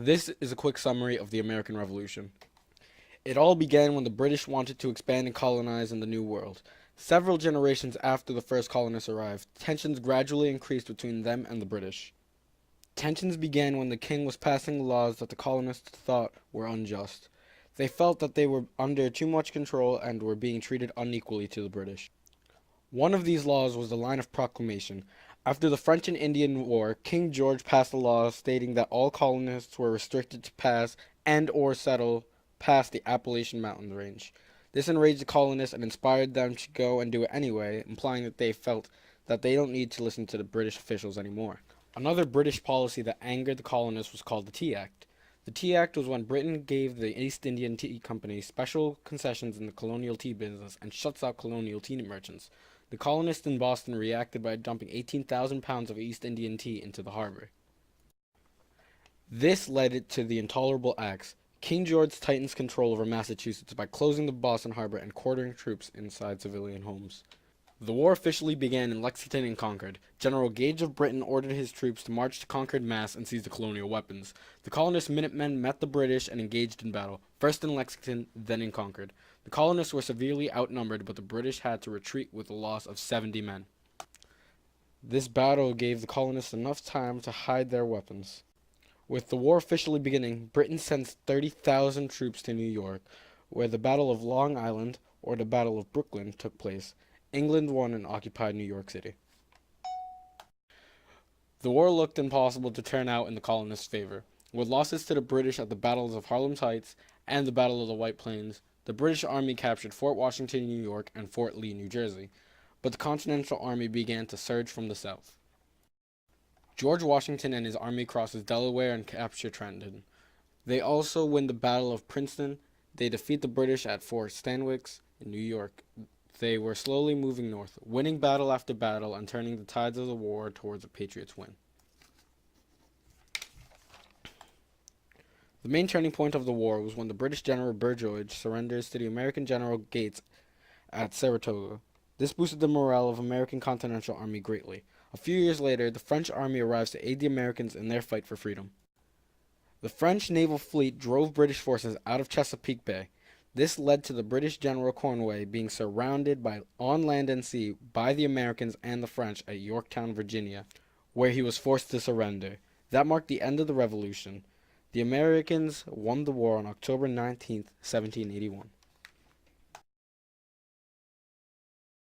This is a quick summary of the American Revolution. It all began when the British wanted to expand and colonize in the New World. Several generations after the first colonists arrived, tensions gradually increased between them and the British. Tensions began when the king was passing laws that the colonists thought were unjust. They felt that they were under too much control and were being treated unequally to the British. One of these laws was the Line of Proclamation. After the French and Indian War, King George passed a law stating that all colonists were restricted to pass and or settle past the Appalachian Mountain range. This enraged the colonists and inspired them to go and do it anyway, implying that they felt that they don't need to listen to the British officials anymore. Another British policy that angered the colonists was called the Tea Act. The Tea Act was when Britain gave the East Indian Tea Company special concessions in the colonial tea business and shuts out colonial tea merchants. The colonists in Boston reacted by dumping 18,000 pounds of East Indian tea into the harbor. This led to the Intolerable Acts. King George tightens control over Massachusetts by closing the Boston harbor and quartering troops inside civilian homes. The war officially began in Lexington and Concord. General Gage of Britain ordered his troops to march to Concord, Mass. And seize the colonial weapons. The colonist Minutemen met the British and engaged in battle, first in Lexington, then in Concord. The colonists were severely outnumbered, but the British had to retreat with a loss of 70 men. This battle gave the colonists enough time to hide their weapons. With the war officially beginning, Britain sends 30,000 troops to New York, where the Battle of Long Island, or the Battle of Brooklyn, took place. England won and occupied New York City. The war looked impossible to turn out in the colonists' favor. With losses to the British at the battles of Harlem's Heights and the Battle of the White Plains, the British Army captured Fort Washington, New York, and Fort Lee, New Jersey, but the Continental Army began to surge from the south. George Washington and his army crosses Delaware and capture Trenton. They also win the Battle of Princeton. They defeat the British at Fort Stanwix in New York. They were slowly moving north, winning battle after battle and turning the tides of the war towards a Patriots' win. The main turning point of the war was when the British General Burgoyne surrenders to the American General Gates at Saratoga. This boosted the morale of American Continental Army greatly. A few years later, the French army arrives to aid the Americans in their fight for freedom. The French naval fleet drove British forces out of Chesapeake Bay. This led to the British General Cornwallis being surrounded on land and sea by the Americans and the French at Yorktown, Virginia, where he was forced to surrender. That marked the end of the Revolution. The Americans won the war on October 19, 1781.